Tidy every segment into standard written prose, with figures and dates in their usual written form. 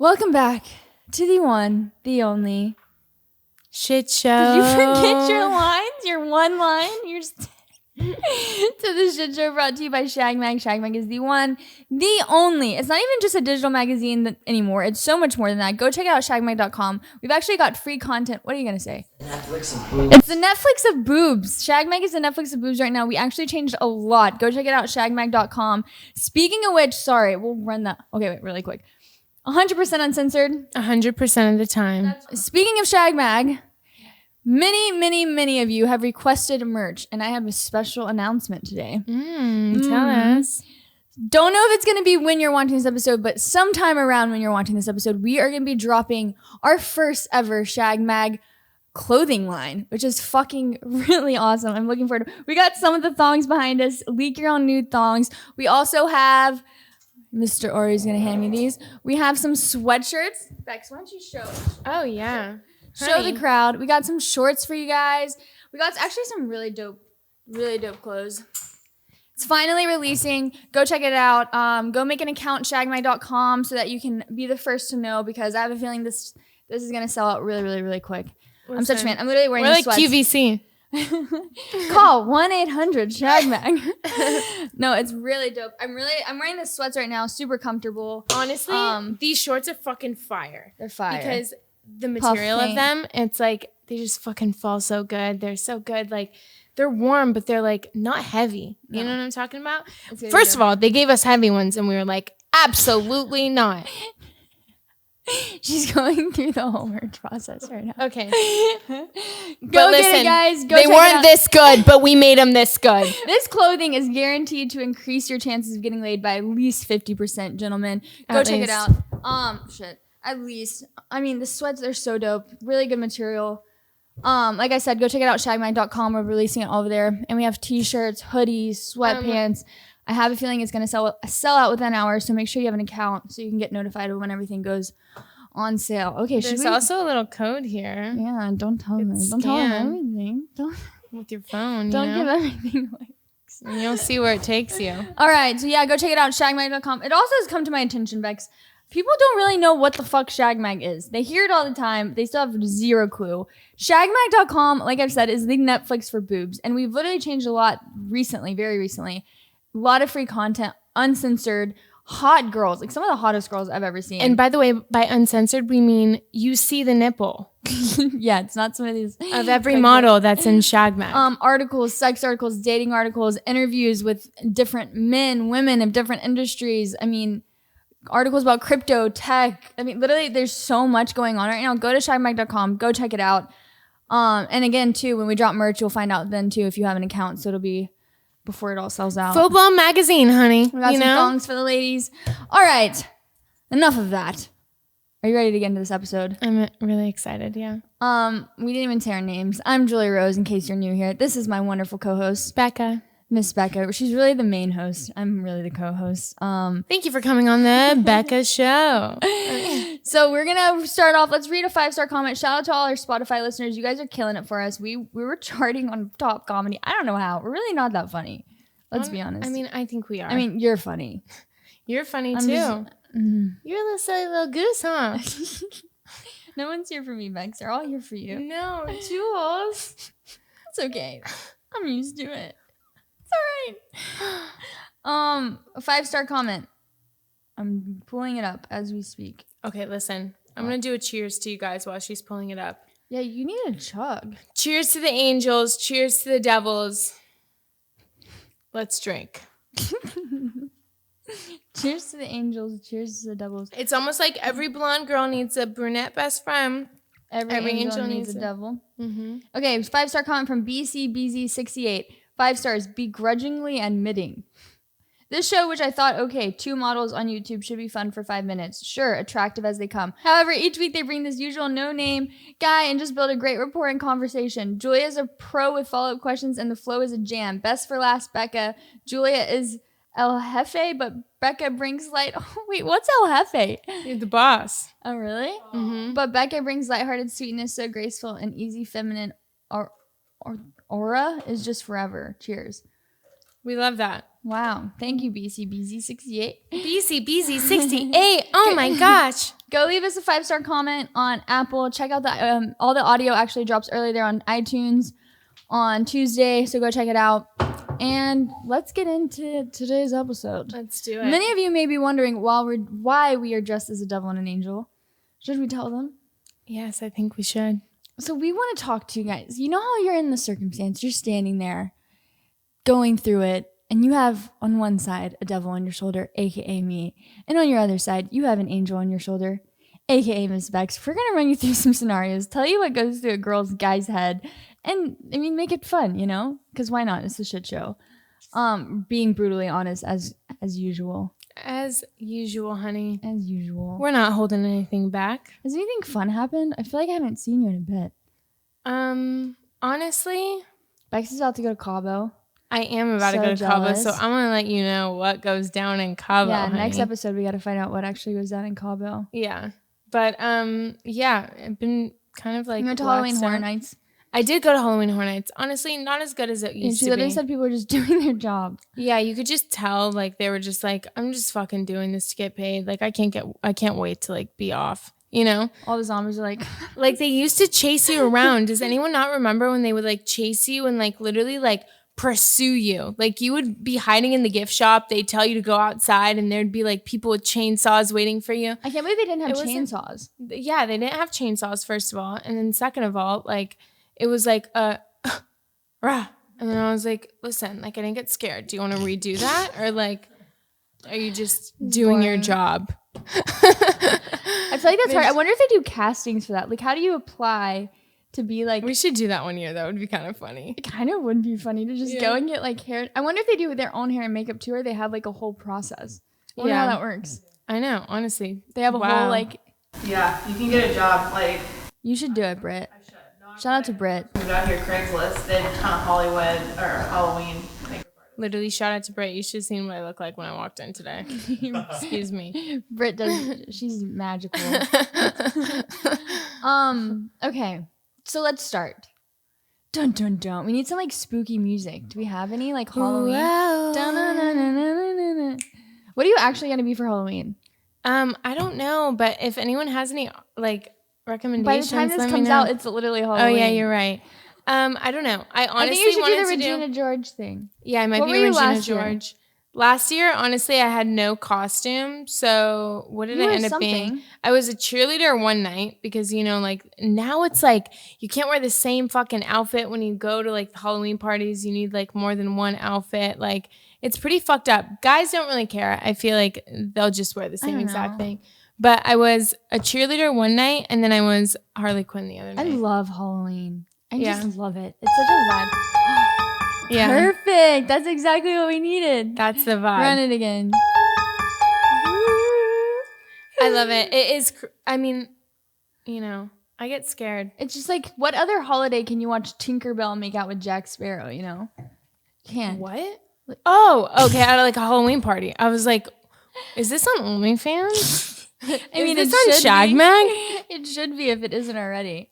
Welcome back to the one, the only shit show. Did you forget your lines? Your one line? To the shit show brought to you by ShagMag. ShagMag is the one, the only. It's not even just a digital magazine anymore. It's so much more than that. Go check out shagmag.com. We've actually got free content. What are you going to say? Netflix of boobs. It's the Netflix of boobs. ShagMag is the Netflix of boobs right now. We actually changed a lot. Go check it out, shagmag.com. Speaking of which, sorry, we'll run that. Okay, wait, really quick. 100% uncensored. 100% of the time. Speaking of ShagMag, many of you have requested merch, and I have a special announcement today. Tell us. Don't know if it's going to be when you're watching this episode, but sometime around when you're watching this episode, we are going to be dropping our first ever ShagMag clothing line, which is fucking really awesome. I'm looking forward to it. We got some of the thongs behind us. Leak your own nude thongs. We also have... Mr. Ori's going to hand me these. We have some sweatshirts. Bex, why don't you show? Oh, yeah. Show the crowd. We got some shorts for you guys. We got actually some really dope clothes. It's finally releasing. Go check it out. Go make an account, shagmag.com, so that you can be the first to know, because I have a feeling this is going to sell out really quick. Listen, I'm such a fan. I'm literally wearing we're like sweats. QVC. Call 1-800-ShagMag. No, it's really dope. I'm wearing the sweats right now. Super comfortable. Honestly, these shorts are fucking fire. They're fire. Because the material Puffy. of them, it's like, they just fucking fall so good. They're so good. Like, they're warm, but they're like not heavy. You know what I'm talking about? First of all, they gave us heavy ones and we were like, absolutely not. She's going through the whole merch process right now. Okay. Go But get it, guys. Go they check it weren't out. this good, but we made them this good. This clothing is guaranteed to increase your chances of getting laid by at least 50%, gentlemen. Go At check it least. out. At least. I mean, the sweats are so dope. Really good material. Like I said, go check it out, shagmag.com. We're releasing it over there. And we have t-shirts, hoodies, sweatpants. I have a feeling it's going to sell out within an hour, so make sure you have an account so you can get notified of when everything goes on sale. Okay, There's also a little code here. Yeah, don't tell them. Don't tell them Scan. everything. With your phone, Don't you know? give everything away. And you'll see where it takes you. All right, so yeah, go check it out, shagmag.com. It also has come to my attention, Bex. People don't really know what the fuck ShagMag is. They hear it all the time. They still have zero clue. Shagmag.com, like I've said, is the Netflix for boobs. And we've literally changed a lot recently, very recently. A lot of free content, uncensored, hot girls. Like some of the hottest girls I've ever seen. And by the way, by uncensored, we mean you see the nipple yeah, it's not some of these. of every model that's in ShagMag. Articles, sex articles, dating articles, interviews with different men, women of different industries. I mean, articles about crypto, tech. I mean, literally, there's so much going on right now. Go to shagmag.com. Go check it out. And again, too, when we drop merch, you'll find out then, too, if you have an account. So it'll be before it all sells out. Full-blown magazine, honey. We got you some know? thongs for the ladies. All right. Enough of that. Are you ready to get into this episode? I'm really excited, yeah. We didn't even say our names. I'm Julie Rose, in case you're new here. This is my wonderful co-host, Becca. Miss Becca. She's really the main host. I'm really the co-host. Thank you for coming on the Becca Show. So we're gonna start off. Let's read a 5-star comment. Shout out to all our Spotify listeners. You guys are killing it for us. We were charting on top comedy. I don't know how. We're really not that funny. Let's be honest. I mean, I think we are. I mean, you're funny. you're funny I'm too. just- You're a little silly little goose, huh? No one's here for me, Bex. They're all here for you. No, Jules. It's okay. I'm used to it. It's all right. A 5-star comment. I'm pulling it up as we speak. Okay, listen. I'm going to do a cheers to you guys while she's pulling it up. Yeah, you need a chug. Cheers to the angels. Cheers to the devils. Let's drink. Cheers to the angels. Cheers to the devils. It's almost like every blonde girl needs a brunette best friend. Every angel needs a devil. Okay, 5-star comment from BCBZ68. 5 stars, begrudgingly admitting. This show, which I thought, okay, 2 models on YouTube should be fun for 5 minutes. Sure, attractive as they come. However, each week they bring this usual no-name guy and just build a great rapport and conversation. Julia is a pro with follow-up questions and the flow is a jam. Best for last, Becca. Julia is El Jefe, but Becca brings light. Oh, wait, what's El Jefe? You're the boss. Oh, really? But Becca brings lighthearted sweetness, so graceful and easy feminine aura is just forever. Cheers. We love that. Wow. Thank you, BCBZ68. BCBZ68. Oh my gosh. Go leave us a 5-star comment on Apple. Check out the all the audio actually drops early there on iTunes on Tuesday, so go check it out. And let's get into today's episode. Let's do it. Many of you may be wondering why we are dressed as a devil and an angel. Should we tell them? Yes, I think we should. So we want to talk to you guys. You know how you're in the circumstance, you're standing there going through it, and you have on one side a devil on your shoulder, aka me, and on your other side you have an angel on your shoulder, aka Miss Bex. We're gonna run you through some scenarios, tell you what goes through a guy's head, and I mean make it fun, you know? Because why not? It's a shit show. Being brutally honest as usual. As usual, honey. As usual. We're not holding anything back. Has anything fun happened? I feel like I haven't seen you in a bit. Honestly, Bex is about to go to Cabo. I am about to go to Cabo, so I'm going to let you know what goes down in Cabo, Yeah, honey. Next episode we got to find out what actually goes down in Cabo. Yeah. But, yeah, I've been kind of like... You went to Halloween Horror Nights? I did go to Halloween Horror Nights. Honestly, not as good as it used to be. She literally said people were just doing their job. Yeah, you could just tell, like, they were just like, I'm just fucking doing this to get paid. Like, I can't wait to, like, be off, you know? All the zombies are like... Like, they used to chase you around. Does anyone not remember when they would, like, chase you and, like, literally, like, pursue you? Like, you would be hiding in the gift shop. They'd tell you to go outside, and there'd be, like, people with chainsaws waiting for you. I can't believe they didn't have chainsaws. Yeah, they didn't have chainsaws, first of all. And then second of all, like... It was like, rah. And then I was like, listen, like, I didn't get scared. Do you want to redo that? Or, like, are you just doing your job? I feel like that's hard. I wonder if they do castings for that. Like, how do you apply to be, like... We should do that one year. That would be kind of funny. It kind of would be funny to just go and get, like, hair... I wonder if they do their own hair and makeup, too, or they have, like, a whole process. I wonder how that works. I know, honestly. They have a whole, like... Yeah, you can get a job, like... You should do it, Britt. Shout out to Britt. Moved out here, Craigslist, did kind of Hollywood or Halloween. Literally, shout out to Britt. You should have seen what I look like when I walked in today. Excuse me. Britt does. She's magical. Okay, so let's start. Dun dun dun. We need some like spooky music. Do we have any like Halloween? What are you actually gonna be for Halloween? I don't know, but if anyone has any like recommendations, by the time this comes out, it's literally Halloween. Oh yeah, you're right. I don't know. I honestly think you should wanted do the to Regina George thing. Yeah, I might be Regina George. Last year, honestly, I had no costume. So what did I end up being? I was a cheerleader one night because, you know, like now it's like you can't wear the same fucking outfit when you go to like the Halloween parties. You need like more than one outfit. Like it's pretty fucked up. Guys don't really care. I feel like they'll just wear the same exact thing. But I was a cheerleader one night and then I was Harley Quinn the other night. I love Halloween. I just love it. It's such a vibe. Yeah. Perfect. That's exactly what we needed. That's the vibe. Run it again. I love it. It is, I mean, you know, I get scared. It's just like, what other holiday can you watch Tinkerbell make out with Jack Sparrow, you know? Can't. What? Oh, okay. At like a Halloween party. I was like, is this on OnlyFans? I mean, it's on Shag Mag? It should be if it isn't already.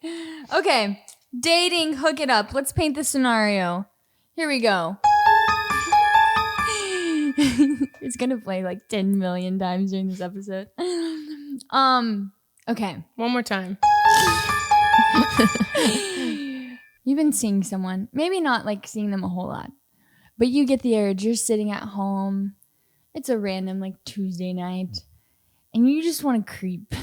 Okay. Dating, hook it up. Let's paint the scenario. Here we go. It's gonna play like 10 million times during this episode. Okay. One more time. You've been seeing someone. Maybe not like seeing them a whole lot. But you get the urge. You're sitting at home. It's a random like Tuesday night. And you just want to creep.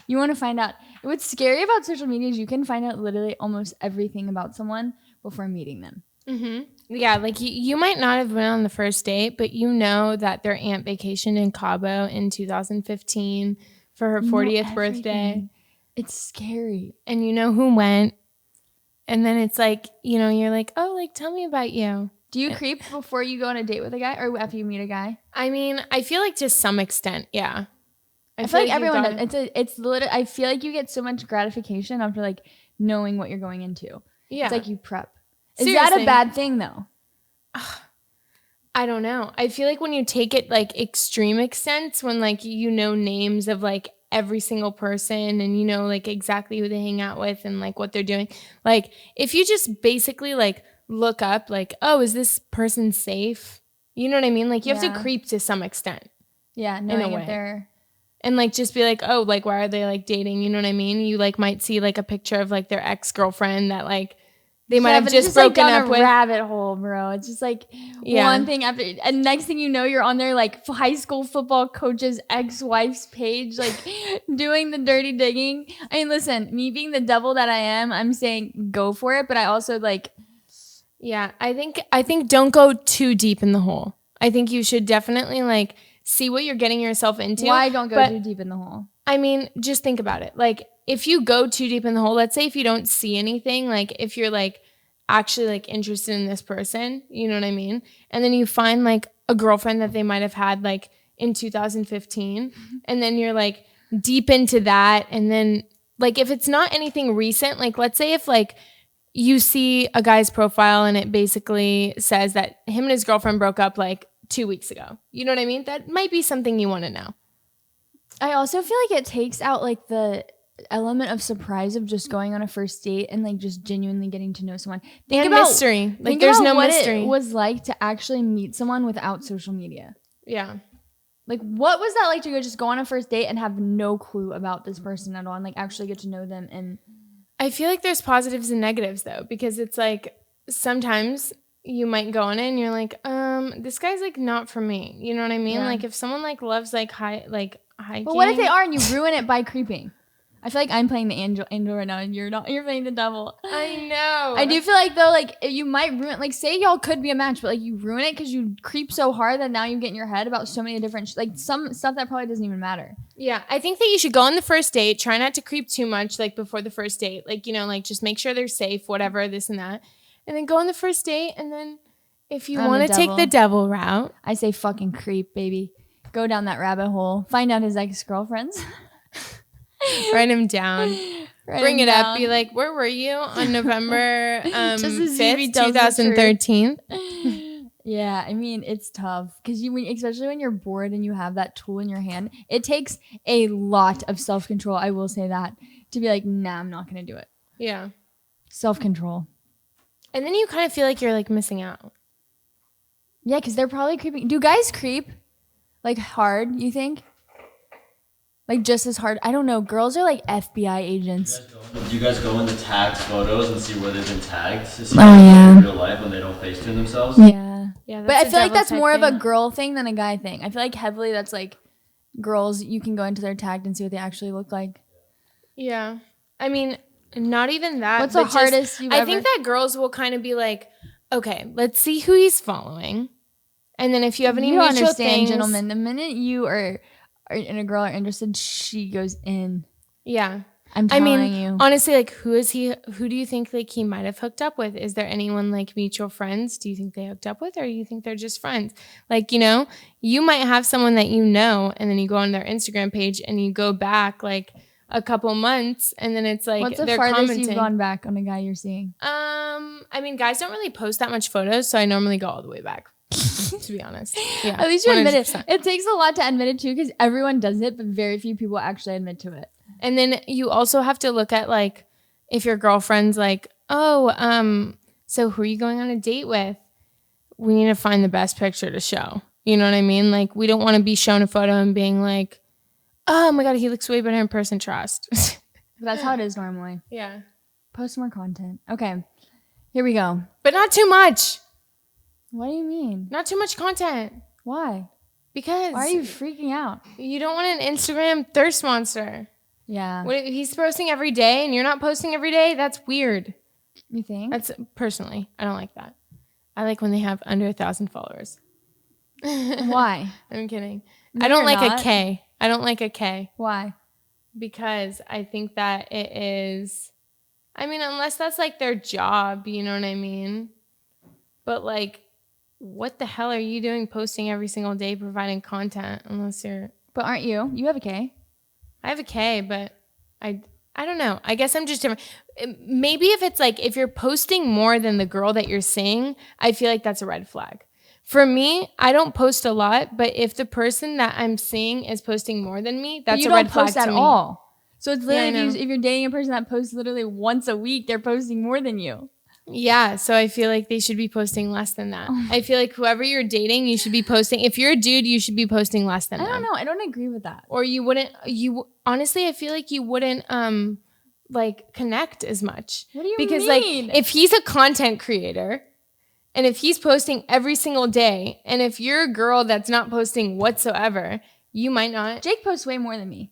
You want to find out. What's scary about social media is you can find out literally almost everything about someone before meeting them. Mm-hmm. Yeah, like you might not have been on the first date, but you know that their aunt vacationed in Cabo in 2015 for her 40th birthday. It's scary. And you know who went. And then it's like, you know, you're like, oh, like, tell me about you. Do you creep before you go on a date with a guy or after you meet a guy? I mean, I feel like to some extent, yeah. I feel like everyone does. It's literally, I feel like you get so much gratification after like knowing what you're going into. Yeah. It's like you prep. Seriously. Is that a bad thing though? I don't know. I feel like when you take it like extreme extents, when like you know names of like every single person and you know like exactly who they hang out with and like what they're doing. Like if you just basically like look up like, oh, is this person safe? You know what I mean? Like you have to creep to some extent. Yeah, knowing if they're and like just be like, oh, like why are they like dating? You know what I mean? You like might see like a picture of like their ex-girlfriend that like they might have just broken like up down with. a rabbit hole, bro. It's just like one thing after, and next thing you know, you're on their like high school football coach's ex-wife's page, like doing the dirty digging. I mean, listen, me being the devil that I am, I'm saying go for it, but I also like, yeah, I think don't go too deep in the hole. I think you should definitely like see what you're getting yourself into. Why don't go too deep in the hole? I mean, just think about it. Like if you go too deep in the hole, let's say if you don't see anything, like if you're like actually like interested in this person, you know what I mean? And then you find like a girlfriend that they might have had like in 2015 and then you're like deep into that. And then like if it's not anything recent, like let's say if like you see a guy's profile and it basically says that him and his girlfriend broke up like 2 weeks ago. You know what I mean? That might be something you want to know. I also feel like it takes out like the element of surprise of just going on a first date and like just genuinely getting to know someone. Think about mystery. Like there's no mystery. What it was like to actually meet someone without social media. Yeah. Like what was that like to just go on a first date and have no clue about this person at all and like actually get to know them? And I feel like there's positives and negatives though, because it's like sometimes you might go on it and you're like, this guy's like not for me. You know what I mean? Yeah. Like if someone like loves like hiking. But what if they are and you ruin it by creeping? I feel like I'm playing the angel right now and you're not. You're playing the devil. I know. I do feel like though, like you might ruin. Like say y'all could be a match, but like you ruin it because you creep so hard that now you get in your head about so many different like some stuff that probably doesn't even matter. Yeah, I think that you should go on the first date. Try not to creep too much, like before the first date. Like you know, like just make sure they're safe, whatever, this and that, and then go on the first date. And then if you want to take the devil route, I say fucking creep, baby. Go down that rabbit hole. Find out his ex-girlfriends. Write him down. Bring it up. Be like, where were you on November 5th, 2013? Yeah, I mean, it's tough. Because especially when you're bored and you have that tool in your hand, it takes a lot of self-control, I will say that, to be like, nah, I'm not going to do it. Yeah. Self-control. And then you kind of feel like you're like missing out. Yeah, because they're probably creeping. Do guys creep? Like hard, you think? Like just as hard? I don't know. Girls are like FBI agents. Do you guys go in the tagged photos and see where they've been tagged to see in real life when they don't Facetune themselves? Yeah. But I feel like that's more of a girl thing than a guy thing. I feel like heavily that's like girls, you can go into their tagged and see what they actually look like. Yeah. I mean, not even that. What's the hardest you've ever... I think that girls will kind of be like, okay, let's see who he's following. And then if you have any mutual things... gentlemen, the minute you are and a girl are interested, she goes in. Yeah. I'm telling you. Honestly, like who do you think like he might have hooked up with? Is there anyone like mutual friends? Do you think they hooked up with, or do you think they're just friends? Like, you know, you might have someone that you know, and then you go on their Instagram page and you go back like a couple months, and then it's like what's the they're farthest commenting. You've gone back on a guy you're seeing? I mean, guys don't really post that much photos, so I normally go all the way back. To be honest. Yeah. At least you admit it. It takes a lot to admit it too, because everyone does it, but very few people actually admit to it. And then you also have to look at like if your girlfriend's like, oh, so who are you going on a date with? We need to find the best picture to show. You know what I mean? Like we don't want to be shown a photo and being like, oh my God, he looks way better in person, trust. That's how it is normally. Yeah. Post more content. Okay. Here we go. But not too much. What do you mean? Not too much content. Why? Because why are you freaking out? You don't want an Instagram thirst monster. Yeah. What, he's posting every day and you're not posting every day? That's weird. You think? That's personally, I don't like that. I like when they have under 1,000 followers. Why? I'm kidding. No, I don't like not. a K. I don't like a K. Why? Because I think that it is, I mean, unless that's like their job, you know what I mean? But like, what the hell are you doing posting every single day providing content unless you're... But aren't you? You have a K. I have a K, but I don't know. I guess I'm just different. Maybe if it's like, if you're posting more than the girl that you're seeing, I feel like that's a red flag. For me, I don't post a lot, but if the person that I'm seeing is posting more than me, that's a red flag to me. You don't post at all. So it's literally if you're dating a person that posts literally once a week, they're posting more than you. Yeah, so I feel like they should be posting less than that. I feel like whoever you're dating, you should be posting. If you're a dude, you should be posting less than I them. don't know. I don't agree with that. Or you wouldn't. Honestly, I feel like you wouldn't like connect as much. What do you because, mean? Like, if he's a content creator and if he's posting every single day, and if you're a girl that's not posting whatsoever, you might not. Jake posts way more than me.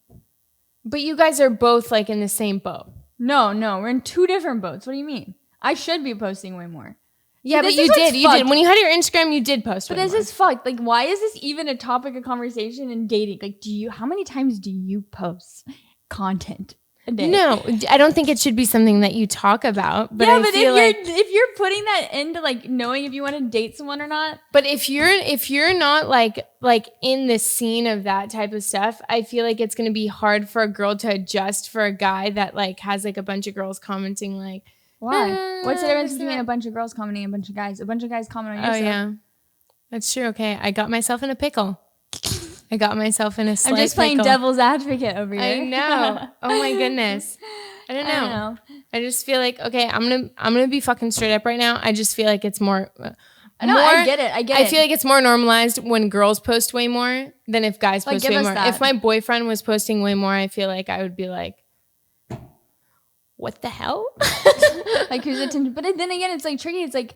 But you guys are both like in the same boat. No, we're in two different boats. What do you mean? I should be posting way more. Yeah, but you did. You did. When you had your Instagram, you did post. But this is fucked. Like, why is this even a topic of conversation in dating? Like, how many times do you post content a day? No, I don't think it should be something that you talk about. But yeah, but if you're putting that into like knowing if you want to date someone or not. But if you're not like in the scene of that type of stuff, I feel like it's gonna be hard for a girl to adjust for a guy that like has like a bunch of girls commenting like. Why? What's the difference between a bunch of girls commenting and a bunch of guys? A bunch of guys comment on your stuff. Oh, yeah. That's true. Okay. I got myself in a pickle. I got myself in a slight I'm just playing pickle. devil's advocate over here. I know. Oh, my goodness. I don't know. I just feel like, okay, I'm gonna be fucking straight up right now. I just feel like it's more... I get it. I feel like it's more normalized when girls post way more than if guys post way more. That. If my boyfriend was posting way more, I feel like I would be like, what the hell? Like, who's attention? But then again, it's like tricky. It's like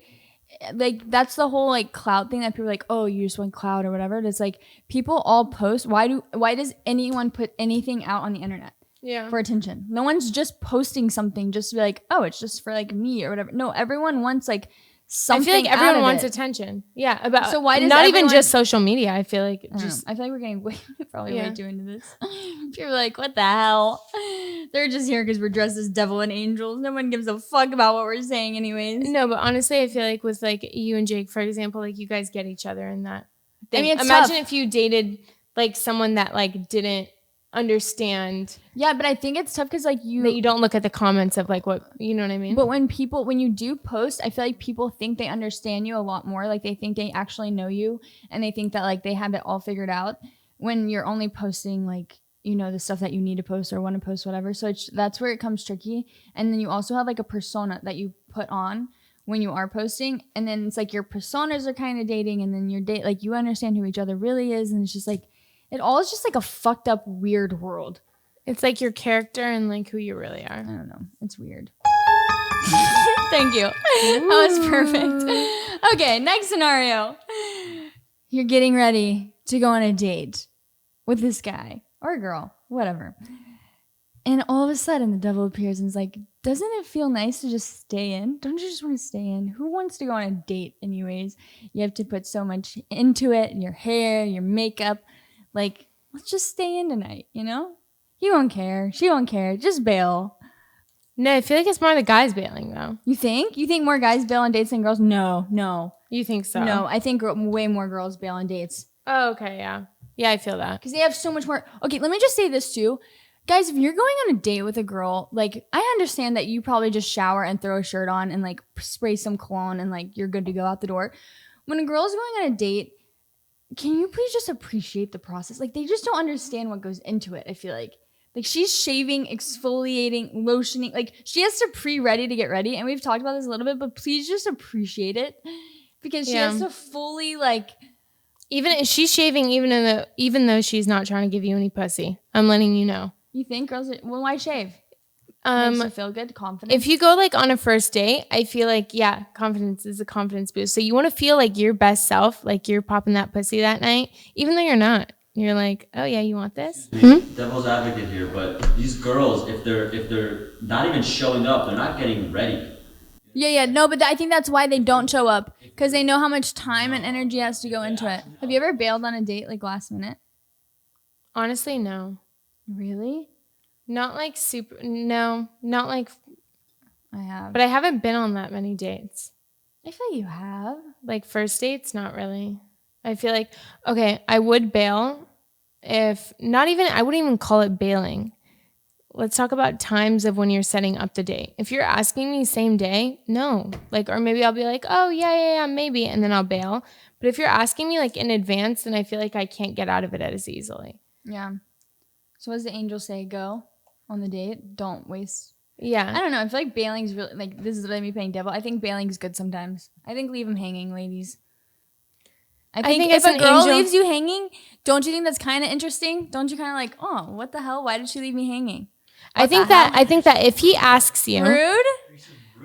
that's the whole like cloud thing that people are like, oh, you just want cloud or whatever. It's like people all post. Why does anyone put anything out on the internet? Yeah. For attention. No one's just posting something just to be like, oh, it's just for like me or whatever. No, everyone wants like something. I feel like everyone wants it. Attention. Yeah. So why does not even just social media? I feel like I feel like we're getting way too into this. People are like, what the hell? They're just here because we're dressed as devil and angels. No one gives a fuck about what we're saying anyways. No, but honestly, I feel like with like you and Jake, for example, like you guys get each other in that thing. I mean, it's imagine tough. if you dated like someone that like didn't understand. Yeah, but I think it's tough because like that you don't look at the comments of like what, you know what I mean? But when you do post, I feel like people think they understand you a lot more. Like they think they actually know you and they think that like they have it all figured out when you're only posting like, you know, the stuff that you need to post or want to post, whatever. So that's where it comes tricky. And then you also have like a persona that you put on when you are posting. And then it's like your personas are kind of dating and then your date, like you understand who each other really is. And it's just like, it all is just like a fucked up, weird world. It's like your character and like who you really are. I don't know. It's weird. Thank you. That was perfect. Okay, next scenario. You're getting ready to go on a date with this guy or a girl, whatever. And all of a sudden the devil appears and is like, doesn't it feel nice to just stay in? Don't you just want to stay in? Who wants to go on a date anyways? You have to put so much into it, and your hair, your makeup. Like, let's just stay in tonight, you know? He won't care. She won't care. Just bail. No, I feel like it's more the guys bailing though. You think? You think more guys bail on dates than girls? No. You think so? No, I think way more girls bail on dates. Oh, okay, yeah. Yeah, I feel that. Because they have so much more. Okay, let me just say this too. Guys, if you're going on a date with a girl, like, I understand that you probably just shower and throw a shirt on and like spray some cologne and like you're good to go out the door. When a girl's going on a date, can you please just appreciate the process? Like, they just don't understand what goes into it, I feel like. Like, she's shaving, exfoliating, lotioning. Like, she has to pre-ready to get ready. And we've talked about this a little bit, but please just appreciate it. Because she has to fully, like... Even she's shaving even though she's not trying to give you any pussy. I'm letting you know. You think girls are... Well, why shave? Makes you feel good, confidence. If you go like on a first date, I feel like, yeah, confidence is a confidence boost. So you want to feel like your best self, like you're popping that pussy that night, even though you're not. You're like, oh yeah, you want this? Devil's advocate here, but these girls, if they're not even showing up, they're not getting ready. Yeah, no, but I think that's why they don't show up, because they know how much time and energy has to go into it. Have you ever bailed on a date like last minute? Honestly, no. Really? Not like super. No, not like. I have. But I haven't been on that many dates. I feel like you have. Like first dates, not really. I feel like, okay, I would bail if not even, I wouldn't even call it bailing. Let's talk about times of when you're setting up the date. If you're asking me same day, no. Like, or maybe I'll be like, oh yeah, maybe. And then I'll bail. But if you're asking me like in advance, then I feel like I can't get out of it as easily. Yeah. So what does the angel say? Go on the date. Don't waste. Yeah. I don't know. I feel like bailing's really, like, this is literally me playing devil. I think bailing's good sometimes. I think leave them hanging, ladies. I think if a girl leaves you hanging, don't you think that's kind of interesting? Don't you kind of like, oh, what the hell? Why did she leave me hanging? I think that if he asks you, rude.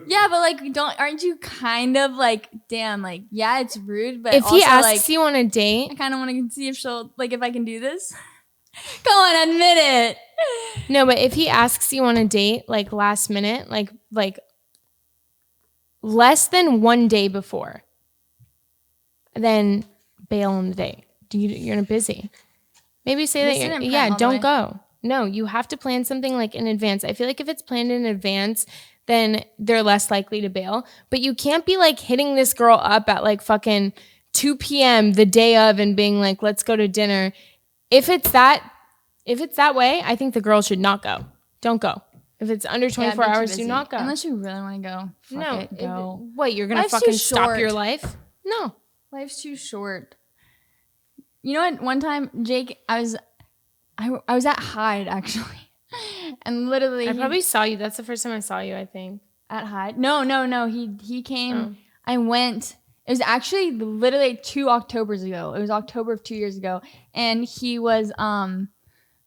Yeah, but like, aren't you kind of like, damn, like, yeah, it's rude, but if also, he asks like, you on a date, I kind of want to see if she'll, like, if I can do this. Go on, admit it. No, but if he asks you on a date, like last minute, like less than 1 day before, then bail on the date. You're busy. Maybe say that don't go. No, you have to plan something like in advance. I feel like if it's planned in advance, then they're less likely to bail. But you can't be like hitting this girl up at like fucking 2 p.m. the day of and being like, let's go to dinner. If it's that way, I think the girl should not go. Don't go. If it's under 24 hours, do not go. Unless you really want to go. Go. What, you're going to fucking stop your life? No. Life's too short. You know what? One time, Jake, I was at Hyde, actually. And literally... I probably saw you. That's the first time I saw you, I think. At Hyde? No. He came... Oh. I went... It was actually literally 2 Octobers ago. It was October of 2 years ago. And he was...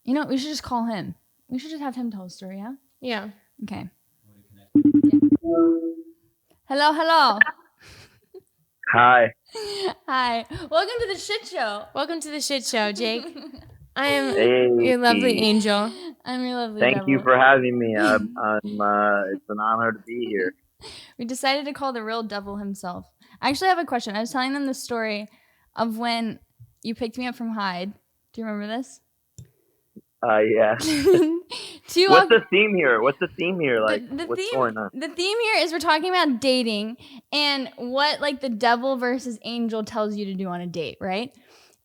You know, we should just call him. We should just have him tell a story, yeah? Yeah. Okay. Yeah. Hello. Hi. Hi. Welcome to the shit show. Welcome to the shit show, Jake. I am your lovely angel. I'm your lovely Thank devil. you for having me. It's an honor to be here. We decided to call the real devil himself. I actually have a question. I was telling them the story of when you picked me up from Hyde. Do you remember this? Yeah. What's the theme here? What's going on? The theme here is we're talking about dating and what like the devil versus angel tells you to do on a date, right?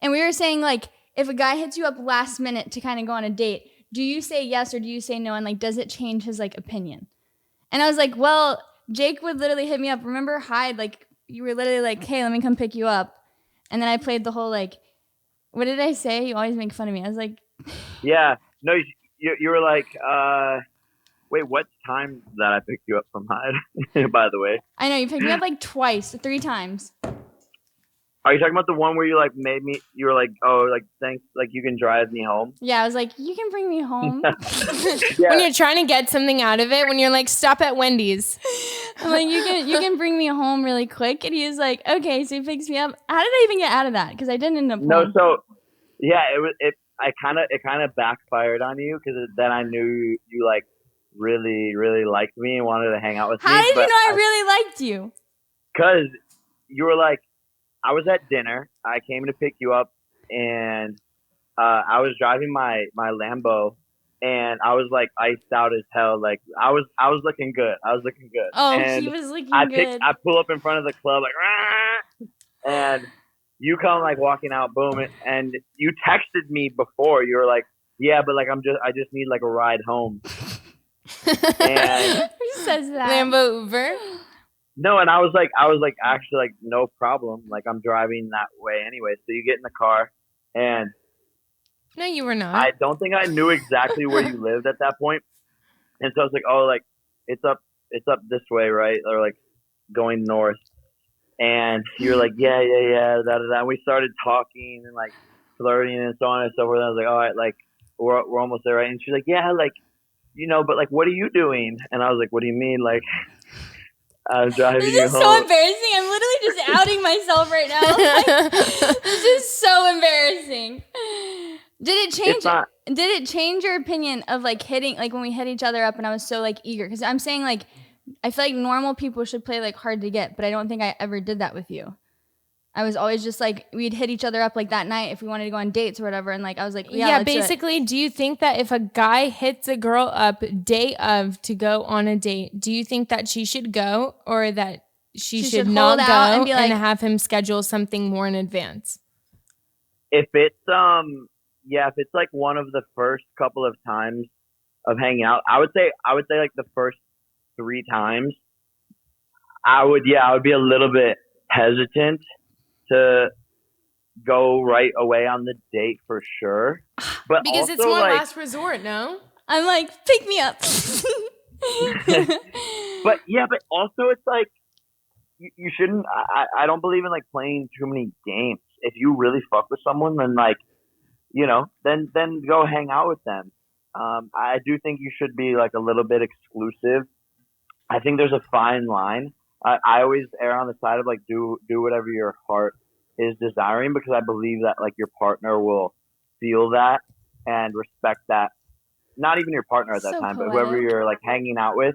And we were saying like if a guy hits you up last minute to kind of go on a date, do you say yes or do you say no? And like does it change his like opinion? And I was like, well, Jake would literally hit me up. Remember Hyde? Like you were literally like, hey, let me come pick you up. And then I played the whole like, what did I say? You always make fun of me. I was like, yeah, no, you were like, wait, what time that I picked you up from Hyde? By the way, I know you picked me up like 3 times. Are you talking about the one where you like made me? You were like, oh, like thanks, like you can drive me home. Yeah, I was like, you can bring me home. Yeah. When you're trying to get something out of it, when you're like, stop at Wendy's. I'm like, you can bring me home really quick, and he was like, okay, so he picks me up. How did I even get out of that? Because I didn't end up. No, so yeah, it kind of backfired on you because then I knew you like really liked me and wanted to hang out with me. How did you know I really liked you? Because you were like, I was at dinner. I came to pick you up, and I was driving my Lambo, and I was like iced out as hell. Like I was looking good. Oh, and he was looking good. I pull up in front of the club like, Rah! And you come like walking out, boom, and you texted me before. You were like, yeah, but like I just need like a ride home. And who says that? Lambo Uber. No, and I was like actually like no problem. Like I'm driving that way anyway. So you get in the car, and no, you were not. I don't think I knew exactly where you lived at that point, and so I was like, oh, like it's up this way, right, or like going north. And you're like, yeah, and we started talking and like flirting and so on and so forth. And I was like, all right, like we're almost there, right? And she's like, yeah, like but like what are you doing? And I was like, what do you mean, like? I'm driving you home. This is so embarrassing. I'm literally just outing myself right now. Like, this is so embarrassing. Did it change your opinion of like hitting, like when we hit each other up and I was so like eager? Because I'm saying like, I feel like normal people should play like hard to get, but I don't think I ever did that with you. I was always just like, we'd hit each other up like that night if we wanted to go on dates or whatever. And like, I was like, yeah, basically, do you think that if a guy hits a girl up day of to go on a date, do you think that she should go or that she should not go and, and have him schedule something more in advance? If it's, if it's like one of the first couple of times of hanging out, I would say like the first 3 times, I would be a little bit hesitant to go right away on the date for sure. But because also, it's more like, last resort, no? I'm like, pick me up. But yeah, but also it's like you shouldn't. I don't believe in like playing too many games. If you really fuck with someone, then like then go hang out with them. I do think you should be like a little bit exclusive. I think there's a fine line. I always err on the side of like do whatever your heart is desiring because I believe that like your partner will feel that and respect that. Not even your partner at that So time, but poetic. whoever you're like hanging out with,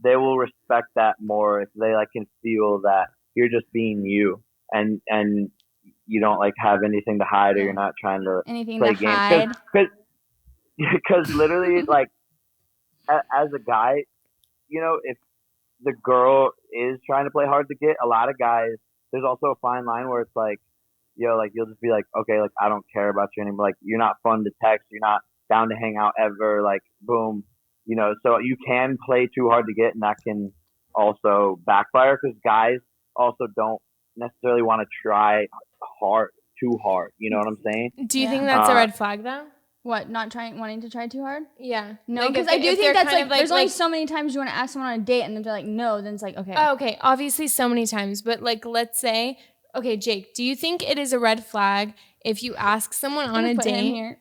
they will respect that more if they like can feel that you're just being you and you don't like have anything to hide or you're not trying to Anything play to games hide. because literally like as a guy, if the girl is trying to play hard to get, a lot of guys, there's also a fine line where it's like, like you'll just be like, okay, like I don't care about you anymore. Like you're not fun to text. You're not down to hang out ever. Like boom, so you can play too hard to get and that can also backfire because guys also don't necessarily want to try too hard. You know what I'm saying? Do you think that's a red flag though? What, not wanting to try too hard? Yeah. No, Like, because if I do think that's like, there's only like so many times you want to ask someone on a date and then they're like, no, then it's like, okay. Oh, okay. Obviously so many times, but like, let's say, okay, Jake, do you think it is a red flag if you ask someone on a Put him date? here.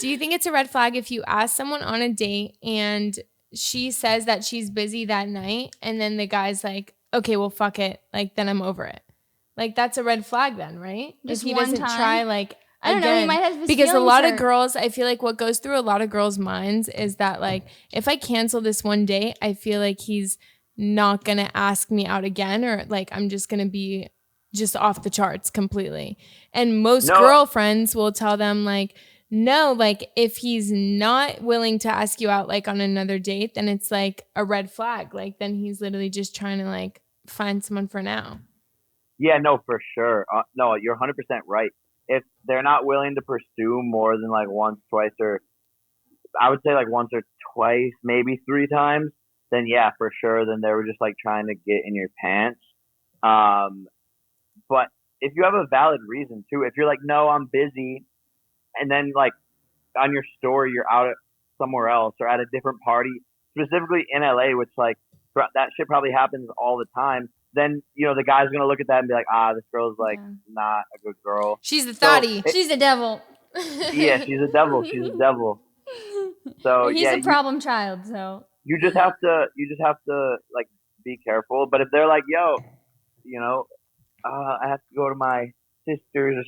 Do you think it's a red flag if you ask someone on a date and she says that she's busy that night and then the guy's like, okay, well, fuck it. Like, then I'm over it. Like, that's a red flag then, right? Just if he one doesn't time? try, like, I don't know, he again. might have his Because a feelings lot of hurt. girls, I feel like what goes through a lot of girls' minds is that, like, if I cancel this one date, I feel like he's not going to ask me out again or, like, I'm just going to be just off the charts completely. And most girlfriends will tell them, like, no, like, if he's not willing to ask you out, like, on another date, then it's, like, a red flag. Like, then he's literally just trying to, like, find someone for now. Yeah, no, for sure. No, you're 100% right. If they're not willing to pursue more than like once, twice, or I would say like once or twice, maybe 3 times, then yeah, for sure. Then they were just like trying to get in your pants. But if you have a valid reason too, if you're like, no, I'm busy, and then like on your story, you're out at somewhere else or at a different party, specifically in LA, which like that shit probably happens all the time. Then, the guy's going to look at that and be like, this girl's like not a good girl. She's the thotty. She's a devil. Yeah, she's a devil. She's a devil. So He's a problem child, so. You just have to like be careful. But if they're like, yo, I have to go to my sister's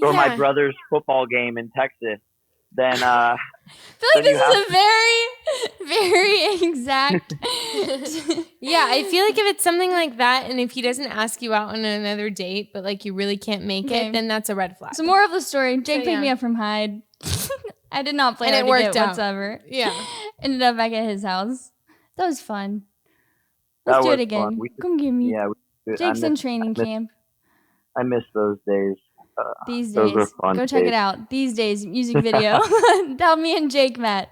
or my brother's football game in Texas, then I feel like this is a very, very exact. Yeah, I feel like if it's something like that, and if he doesn't ask you out on another date, but like you really can't make it, then that's a red flag. So more of the story: Jake picked me up from Hyde. I did not play hard to get whatsoever. Yeah, ended up back at his house. That was fun. Let's do it again. Come get me. Yeah, Jake's in training camp. I miss those days. These those days, were fun go check days. it out. These days, music video. How me and Jake met.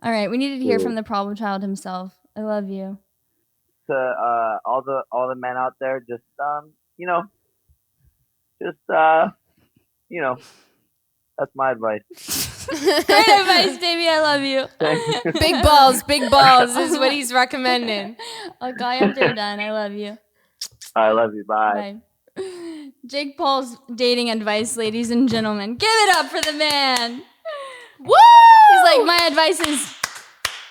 All right, we needed to hear from the problem child himself. I love you. To all the men out there, just that's my advice. Great advice, baby. I love you. Big balls is what he's recommending. I'll call you after you're done. I love you. I love you. Bye. Bye. Jake Paul's dating advice, ladies and gentlemen. Give it up for the man. Woo! He's like, my advice is,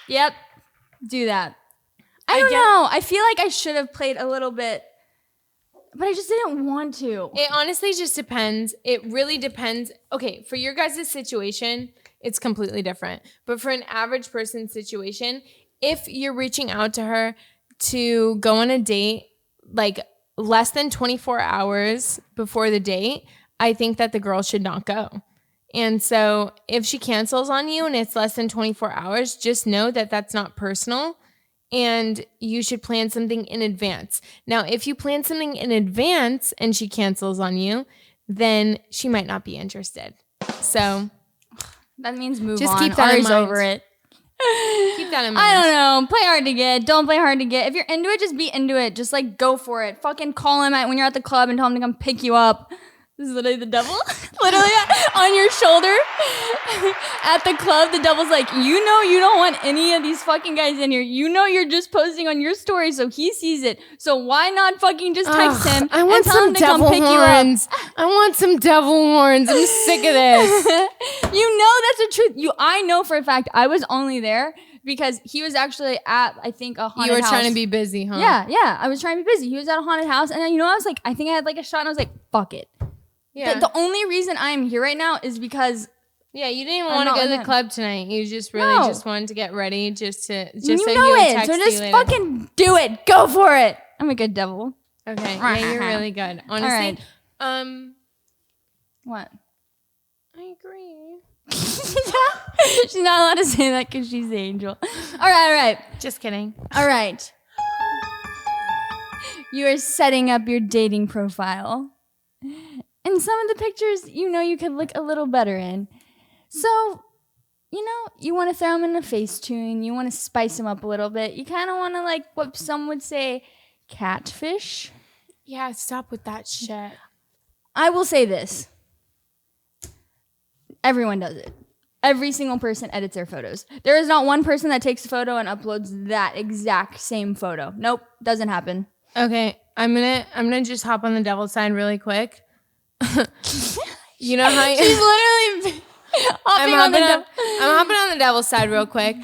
yep, do that. I don't know. I feel like I should have played a little bit, but I just didn't want to. It honestly just depends. It really depends. Okay, for your guys' situation, it's completely different. But for an average person's situation, if you're reaching out to her to go on a date, like less than 24 hours before the date, I think that the girl should not go. And so if she cancels on you and it's less than 24 hours, just know that that's not personal and you should plan something in advance. Now, if you plan something in advance and she cancels on you, then she might not be interested. So that means move just on. Keep that in mind. Over it. Keep that in mind. I don't know. Play hard to get. Don't play hard to get. If you're into it, just be into it. Just like go for it. Fucking call him when you're at the club and tell him to come pick you up. This is literally the devil. Literally on your shoulder at the club. The devil's like, you know you don't want any of these fucking guys in here. You know you're just posting on your story so he sees it. So why not fucking just text him I want and tell him to come devil pick horns. I want some devil horns. I'm sick of this. you up? You know that's the truth. I know for a fact I was only there because he was actually at, I think, a haunted house. You were trying to be busy, huh? Yeah. I was trying to be busy. He was at a haunted house. And then, I was like, I think I had like a shot and I was like, fuck it. Yeah. The only reason I'm here right now is because yeah, you didn't even want to go to the club tonight. You just really just wanted to get ready just so you so know he would it. text So you just later. fucking do it. Go for it. I'm a good devil. Okay. Yeah, you're really good. Honestly. Right. What? I agree. She's not allowed to say that because she's the angel. All right. Just kidding. All right. You are setting up your dating profile. And some of the pictures, you could look a little better in. So, you want to throw them in a Facetune. You want to spice them up a little bit. You kind of want to, like, what some would say, catfish. Yeah, stop with that shit. I will say this. Everyone does it. Every single person edits their photos. There is not one person that takes a photo and uploads that exact same photo. Nope, doesn't happen. Okay, I'm gonna just hop on the devil's side really quick. You know how She's literally I'm hopping on the devil's side real quick.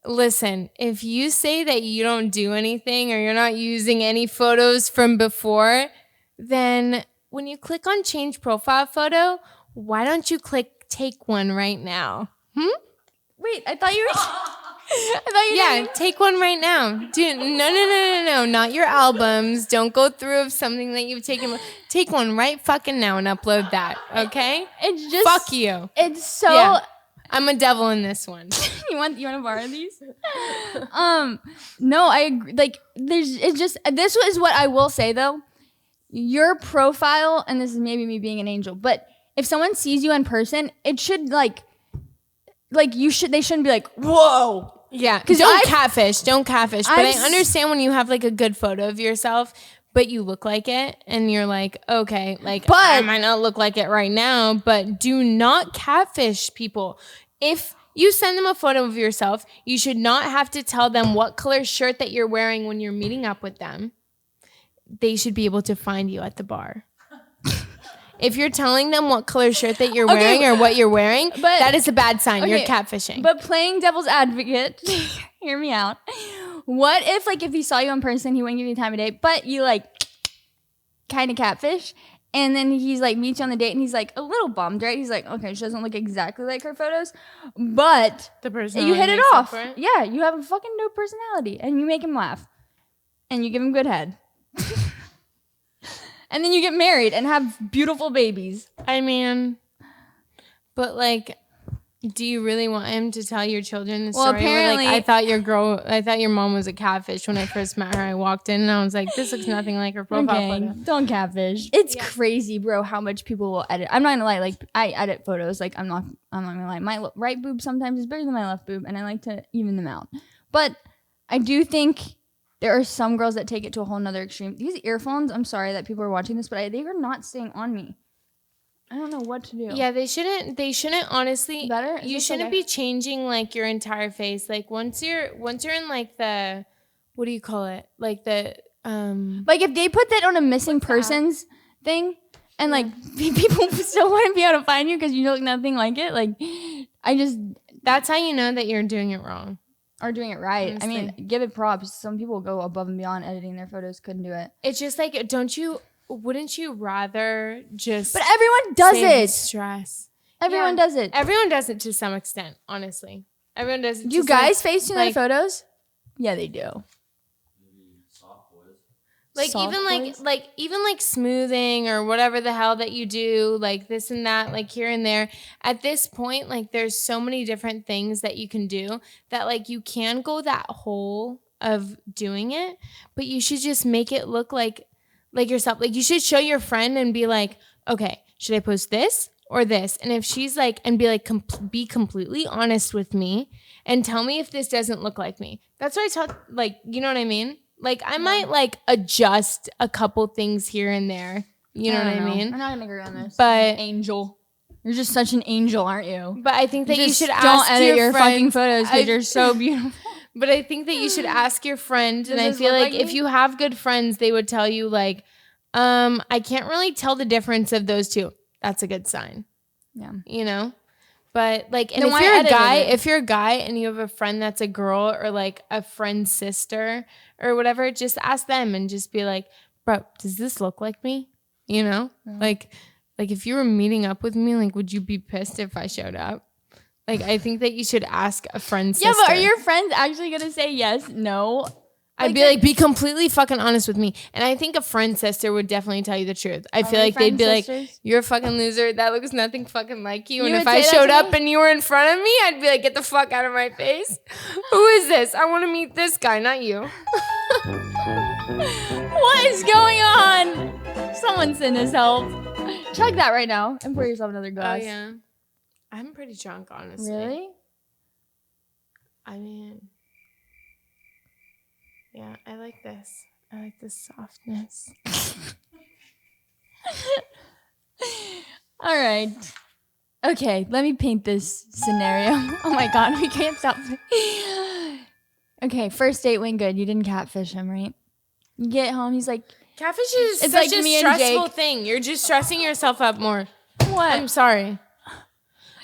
Listen, if you say that you don't do anything or you're not using any photos from before, then when you click on change profile photo, why don't you click take one right now? Wait, I thought you were... Yeah, take one right now. Dude, no, not your albums. Don't go through of something that you've taken. Take one right fucking now and upload that, okay? It's just... Fuck you. It's so... Yeah, I'm a devil in this one. You want to borrow these? No, I agree. Like, this is what I will say, though. Your profile, and this is maybe me being an angel, but if someone sees you in person, it should, they shouldn't be like, whoa. Yeah, don't catfish. But I understand when you have like a good photo of yourself, but you look like it, and you're like, okay, like I might not look like it right now, but do not catfish people. If you send them a photo of yourself, you should not have to tell them what color shirt that you're wearing when you're meeting up with them. They should be able to find you at the bar. If you're telling them what color shirt that you're wearing or what you're wearing, that is a bad sign. You're catfishing. But playing devil's advocate, hear me out. What if, if he saw you in person, he wouldn't give you time of day, but you, kind of catfish, and then he's, meets you on the date, and he's, a little bummed, right? He's like, okay, she doesn't look exactly like her photos, but the person you hit it off. Yeah, you have a fucking dope personality, and you make him laugh, and you give him good head. And then you get married and have beautiful babies. I mean, but do you really want him to tell your children the story? Well, apparently, I thought your mom was a catfish when I first met her. I walked in and I was like, this looks nothing like her profile photo. Don't catfish. It's crazy, bro, how much people will edit. I'm not gonna lie, I edit photos. I'm not gonna lie. My right boob sometimes is bigger than my left boob, and I like to even them out. But I do think there are some girls that take it to a whole nother extreme. These earphones, I'm sorry that people are watching this, but they are not staying on me. I don't know what to do. Yeah, they shouldn't honestly. Better? You shouldn't be changing your entire face. Once you're in the, what do you call it? The if they put that on a missing persons thing, and people still wouldn't be able to find you because you look nothing like it. That's how you know that you're doing it wrong. Or doing it right. Honestly. I mean, give it props. Some people go above and beyond editing their photos. Couldn't do it. It's just wouldn't you rather just... But everyone does it. Stress. Everyone does it. Everyone does it to some extent, honestly. Everyone does it. Do you guys Facetune their photos? Yeah, they do. Even smoothing or whatever the hell that you do, this and that, here and there. At this point, there's so many different things that you can do that you can go that whole of doing it, but you should just make it look like yourself. You should show your friend and be like, okay, should I post this or this? And if she's and be completely honest with me and tell me if this doesn't look like me. That's what I tell, you know what I mean? I might adjust a couple things here and there You know what I mean? We're not gonna agree on this. But angel, you're just such an angel, aren't you? But I think that you should don't ask edit your fucking friends. photos because you're so beautiful. But I think that you should ask your friend, and I this feel look like like if me? you have good friends, they would tell you like, I can't really tell the difference of those two. That's a good sign. Yeah. You know? But like, and Then if why you're a edit guy, it? if you're a guy and you have a friend that's a girl or like a friend's sister or whatever, just ask them and just be like, bro, does this look like me? You know? Like if you were meeting up with me, like, would you be pissed if I showed up? Like, I think that you should ask a friend's sister. Yeah, but are your friends actually gonna say yes? No. I'd be like, be completely fucking honest with me. And I think a friend sister would definitely tell you the truth. I feel like they'd be like, you're a fucking loser. That looks nothing fucking like you. And if I showed up and you were in front of me, I'd be like, get the fuck out of my face. Who is this? I want to meet this guy, not you. What is going on? Someone send us help. Chug that right now and pour yourself another glass. Oh, yeah. I'm pretty drunk, honestly. Really? I mean, yeah, I like this. I like this softness. All right. Okay, let me paint this scenario. Oh my God, we can't stop. Okay, first date went good. You didn't catfish him, right? You get home, he's like, Catfish is It's such like a me and stressful Jake. thing. You're just stressing yourself up more. what? I'm sorry.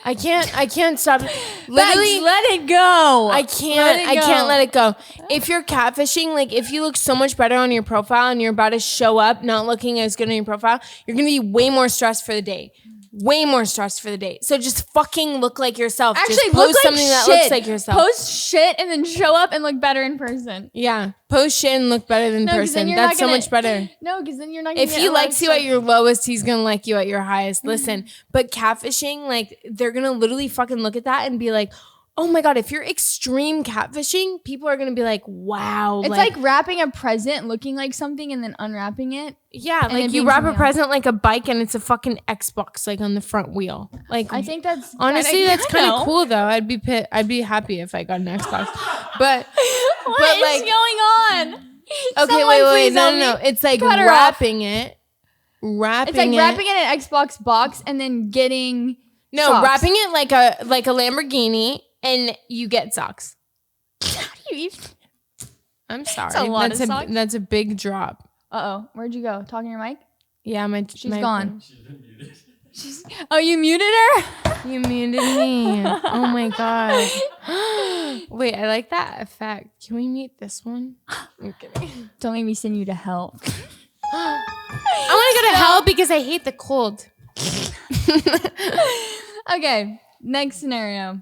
I can't stop. Literally, Literally, let it go. I can't let it go. If you're catfishing, like if you look so much better on your profile and you're about to show up not looking as good on your profile, you're going to be way more stressed for the day. Way more stressed for the day. So just fucking look like yourself. Actually, just look post like something that shit. looks like yourself. Post shit and then show up and look better in person. Yeah. Post shit and look better than 'cause then person. you're That's not so gonna- much better. No, because then you're not gonna If get he a lot of likes you at stuff. your lowest, he's gonna like you at your highest. Listen, but catfishing, like they're gonna literally fucking look at that and be like, oh my God, if you're extreme catfishing, people are gonna be like, wow. It's like wrapping a present looking like something and then unwrapping it. yeah, and like it you being wrap a something present like a bike and it's a fucking Xbox like on the front wheel. Like I think that's honestly, that's kind know. of cool though. I'd be happy if I got an Xbox. But What is like- going on? okay, Someone wait, please no, help no. me. It's like Cut her wrapping it. It's Wrapping like it. wrapping it in an Xbox box and then getting No, socks. wrapping it like a Lamborghini and you get socks. How do you even? I'm sorry. a lot of socks. That's a big drop. Uh-oh. Where'd you go? Talking to your mic? Yeah, She's my gone. Oh, you muted her? You muted me. Oh my God. Wait, I like that effect. Can we mute this one? I'm kidding. Don't make me send you to hell. I want to go to hell because I hate the cold. Okay. Next scenario.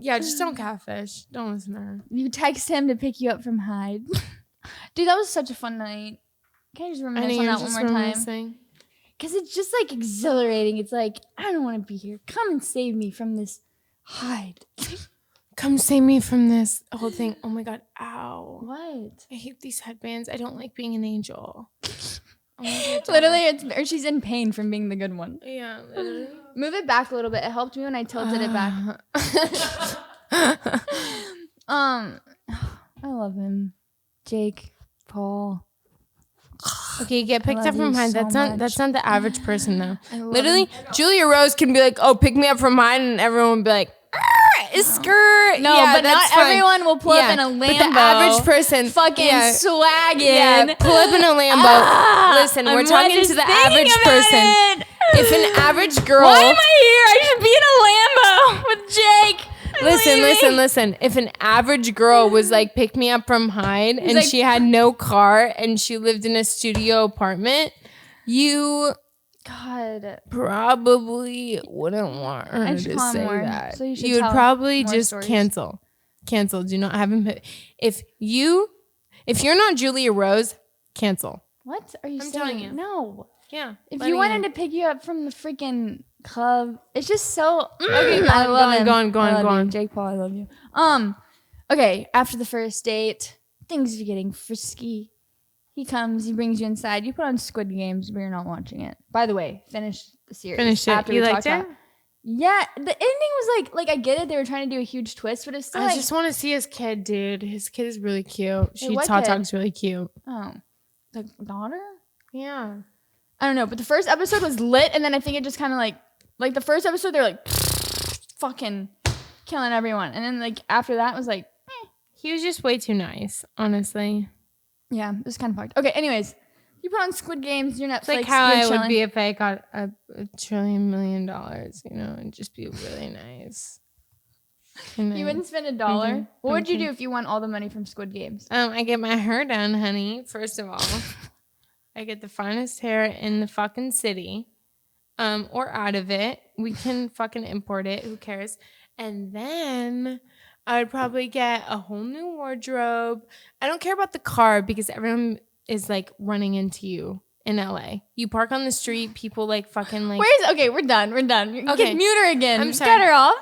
Yeah, just don't catfish. Don't listen to her. You text him to pick you up from Hyde. Dude, that was such a fun night. Can I just reminisce on that one more time? Because it's just like exhilarating. It's like, I don't want to be here. Come and save me from this Hyde. Come save me from this whole thing. Oh my God. Ow. What? I hate these headbands. I don't like being an angel. Oh Literally, or she's in pain from being the good one. Yeah, literally. Move it back a little bit. It helped me when I tilted it back. I love him. Jake, Paul. Okay, get picked love up from you Hyde. so That's not the average person though. love Literally, him. Julia Rose can be like, "Oh, pick me up from Hyde," and everyone would be like, "Skirt." No, yeah, but not that's fine. everyone will pull up in a Lambo. But the average person, fucking yeah, swagging. yeah, pull up in a Lambo. Listen, we're talking to the average person. If an average girl, Why am I here? I should be in a Lambo with Jake. Listen. If an average girl was like, pick me up from Hyde, and like- she had no car and she lived in a studio apartment, you God. probably wouldn't want her I to should call him say more. that. So you should You would tell probably more just stories. cancel. Do not have him. If you're not Julia Rose, cancel. What are you I'm saying? telling you. No. Yeah. If you wanted to pick you up from the freaking club, it's just so. Okay, I love him. go on. I love you. Jake Paul, I love you. Okay. After the first date, things are getting frisky. He comes, he brings you inside. You put on Squid Games, but you're not watching it. By the way, finish the series. Finish it. After You we liked talked it? about- Yeah, the ending was like I get it. They were trying to do a huge twist, but it's still I like, just want to see his kid, dude. His kid is really cute. She what Taw kid? Talk's really cute. oh, the daughter. Yeah. I don't know, but the first episode was lit, and then I think it just kind of like the first episode they're like fucking killing everyone, and then like after that it was like He was just way too nice, honestly. yeah, it was kind of fucked. Okay, anyways, you put on Squid Games, your Netflix. It's like how I chilling. would be if I got $1 trillion million, you know, and just be really nice. You wouldn't spend $1. Mm-hmm. What would you do if you won all the money from Squid Games? I get my hair done, honey. First of all, I get the finest hair in the fucking city, or out of it. We can fucking import it. Who cares? And then I would probably get a whole new wardrobe. I don't care about the car because everyone is like running into you in LA. You park on the street, people like fucking like. Okay, we're done. Okay. Mute her again. I'm sorry. Cut her off.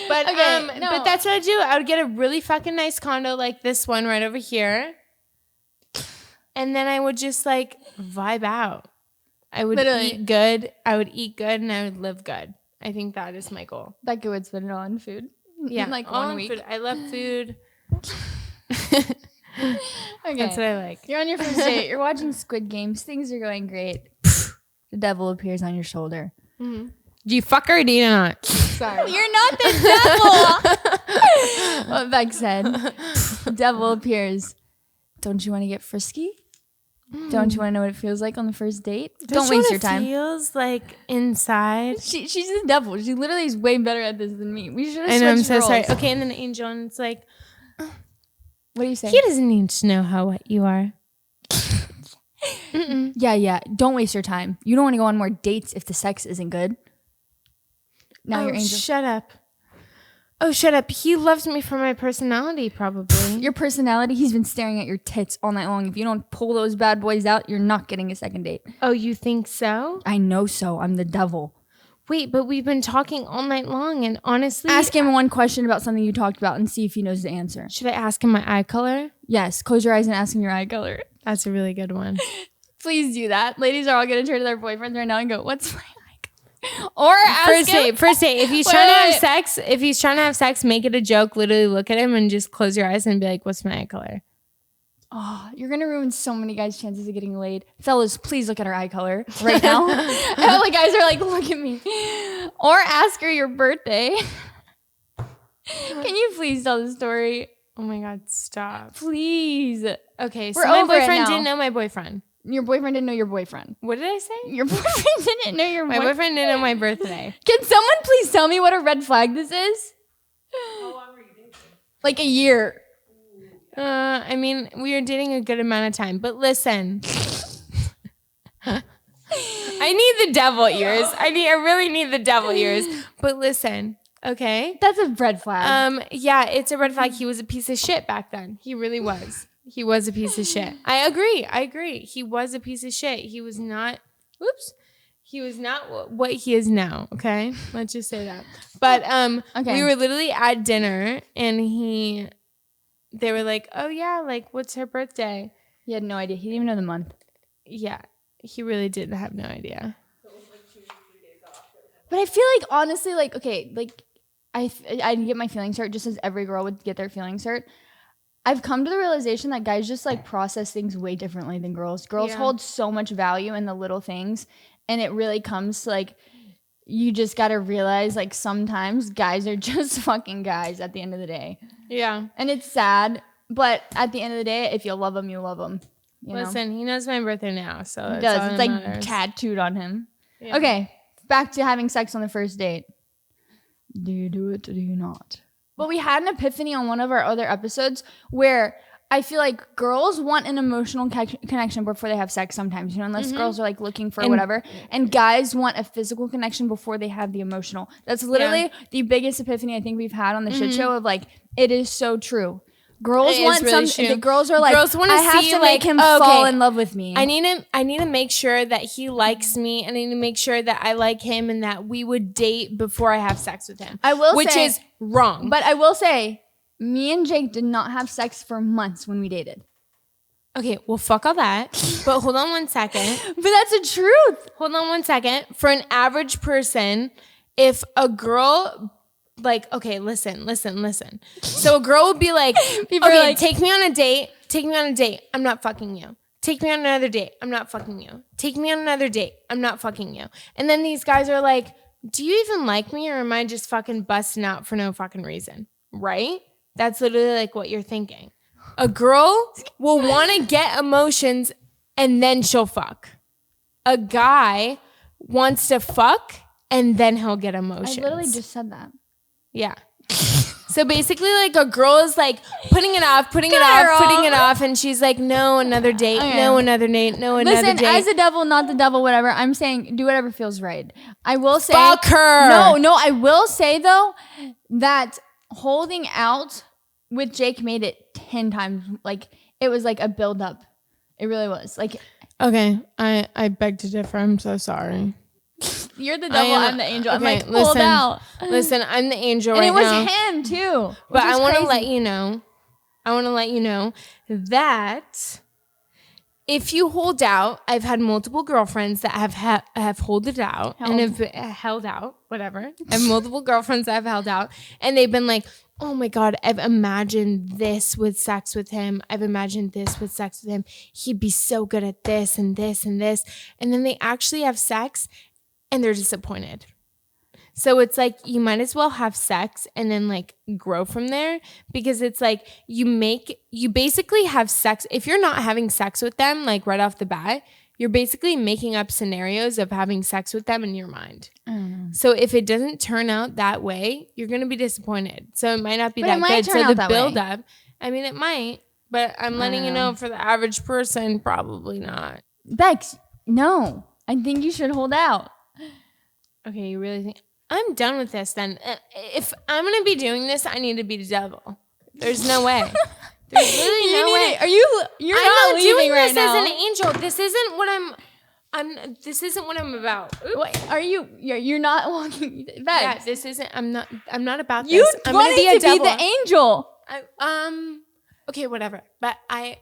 But okay, but that's what I do. I would get a really fucking nice condo like this one right over here. And then I would just like vibe out. I would eat good. I would eat good and I would live good. I think that is my goal. Becca would spend it all on food. Yeah, in like all 1 on week. food. I love food. Okay. That's what I like. You're on your first date. You're watching Squid Games. Things are going great. The devil appears on your shoulder. Mm-hmm. Do you fuck her or do you not? Sorry. You're not the devil. What Beck said. The devil appears. Don't you want to get frisky? Don't you want to know what it feels like on the first date? Don't waste your time. Feels like inside. She's the devil. She literally is way better at this than me. We should have I know. I'm switched so sorry. roles. Okay, and then Angel, and it's like, What do you say? he doesn't need to know how wet you are. Yeah. Don't waste your time. You don't want to go on more dates if the sex isn't good. Now you're Angel. Shut up. Oh, shut up. He loves me for my personality, probably. Your personality, he's been staring at your tits all night long. If you don't pull those bad boys out, you're not getting a second date. Oh, you think so? I know so. I'm the devil. Wait, but we've been talking all night long, and honestly... Ask him one question about something you talked about and see if he knows the answer. Should I ask him my eye color? Yes. Close your eyes and ask him your eye color. That's a really good one. Please do that. Ladies are all going to turn to their boyfriends right now and go, what's my eye color? Or ask him. First date. If he's trying to have sex, make it a joke. Literally look at him and just close your eyes and be like, what's my eye color? Oh, you're going to ruin so many guys' chances of getting laid. Fellas, please look at her eye color right now. And all the guys are like, look at me. Or ask her your birthday. Can you please tell the story? Oh my God, stop. Please. Okay, so We're my over it boyfriend now. didn't know my boyfriend. Your boyfriend didn't know your boyfriend. What did I say? Your boyfriend didn't know your My boyfriend didn't know my birthday. Can someone please tell me what a red flag this is? How long were you dating? Like a year. I mean, we were dating a good amount of time. But listen. I need the devil ears. I really need the devil ears. But listen, okay? That's a red flag. Yeah, it's a red flag. He was a piece of shit back then. He really was. He was a piece of shit. I agree. He was a piece of shit. He was not, he was not what he is now, okay? Let's just say that. But Okay. we were literally at dinner and they were like, oh yeah, like what's her birthday? He had no idea. He didn't even know the month. Yeah, he really did have no idea. But I feel like honestly, like, okay, like I get my feelings hurt just as every girl would get their feelings hurt. I've come to the realization that guys just like process things way differently than girls. Girls hold so much value in the little things, and it really comes to like, you just gotta realize like sometimes guys are just fucking guys at the end of the day. Yeah. And it's sad, but at the end of the day, if you love them, you love them. Listen, he knows my birthday now, so He that's does. all It's that like matters. tattooed on him. Yeah. Okay, back to having sex on the first date. Do you do it or do you not? But we had an epiphany on one of our other episodes where I feel like girls want an emotional connection before they have sex sometimes, you know, unless girls are like looking for whatever. And guys want a physical connection before they have the emotional. That's literally the biggest epiphany I think we've had on the shit show of like, it is so true. Girls It want is really some. true. The girls are like, Girls wanna I have see, to like, make him oh, fall okay, in love with me. I need to make sure that he likes me. I need to make sure that I like him and that we would date before I have sex with him. I will which say- is wrong. But I will say, me and Jake did not have sex for months when we dated. Okay, well, fuck all that. But hold on one second. But that's the truth. Hold on one second. For an average person, if a girl, like, okay, listen. So a girl would be like, People are okay, like- take me on a date. I'm not fucking you. take me on another date. I'm not fucking you. Take me on another date. I'm not fucking you. And then these guys are like, do you even like me or am I just fucking busting out for no fucking reason? Right? That's literally like what you're thinking. A girl will want to get emotions and then she'll fuck. A guy wants to fuck and then he'll get emotions. I literally just said that. Yeah. So basically, like, a girl is like putting it off, and she's like, no, another date, no, another date, no, another date. Listen, as a devil, not the devil, whatever. I'm saying do whatever feels right. I will say, fuck her. No, I will say though that holding out with Jake made it 10 times. Like it was like a build up. It really was. Like, okay, I beg to differ. I'm so sorry. You're the devil, I'm the angel. Okay, I'm like pulled out. Listen, I'm the angel and right now. And it was him too. But I want to let you know. That if you hold out, I've had multiple girlfriends that have held out and have held out, whatever. I have multiple girlfriends that have held out and they've been like, oh my God, I've imagined this with sex with him. I've imagined this with sex with him. He'd be so good at this and this and this. And then they actually have sex and they're disappointed. So it's like you might as well have sex and then like grow from there because it's like you basically have sex. If you're not having sex with them like right off the bat, you're basically making up scenarios of having sex with them in your mind. So if it doesn't turn out that way, you're going to be disappointed. So it might not be that good. So the build up, I mean, it might, but I'm letting you know for the average person, probably not. Bex, no, I think you should hold out. Okay, you really think? I'm done with this then. If I'm going to be doing this, I need to be the devil. There's no way. There's literally no way. You're not leaving right now. I'm not doing this as an angel. This isn't what this isn't what I'm about. Wait, are you? You're not walking. Bex. Yeah, this isn't. I'm not about this. You I'm gonna be a devil. Be the angel. Okay, whatever. But I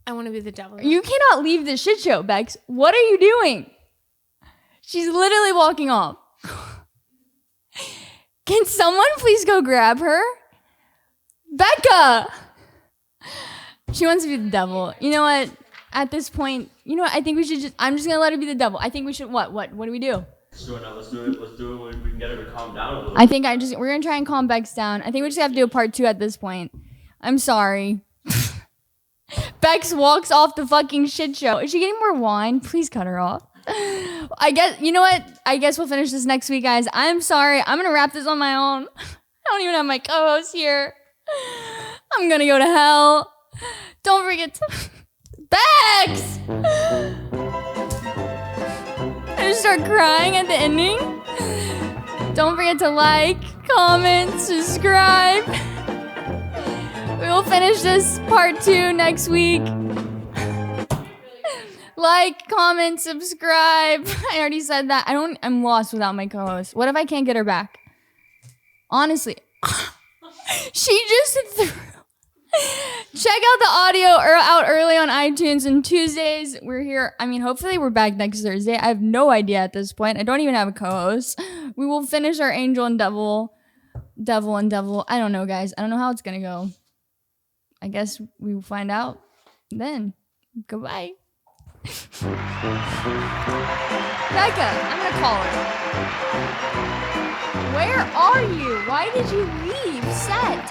want to be the devil. You cannot leave the shit show, Bex. What are you doing? She's literally walking off. Can someone please go grab her? Becca! She wants to be the devil. You know what? At this point, you know what? I think we should I'm just going to let her be the devil. I think we should, what do we do? Sure, now let's do it. We can get her to calm down a little bit. I think we're going to try and calm Bex down. I think we just have to do a part 2 at this point. I'm sorry. Bex walks off the fucking shit show. Is she getting more wine? Please cut her off. I guess, you know what? I guess we'll finish this next week, guys. I'm sorry. I'm going to wrap this on my own. I don't even have my co-host here. I'm going to go to hell. Don't forget to... Bex! I just start crying at the ending. Don't forget to like, comment, subscribe. We will finish this part 2 next week. Like, comment, subscribe. I already said that. I'm lost without my co-host. What if I can't get her back? Honestly. She just threw. Check out the audio out early on iTunes and Tuesdays. We're here. I mean, hopefully we're back next Thursday. I have no idea at this point. I don't even have a co-host. We will finish our angel and devil. I don't know, guys. I don't know how it's going to go. I guess we will find out then. Goodbye. Becca, I'm gonna call her. Where are you? Why did you leave set?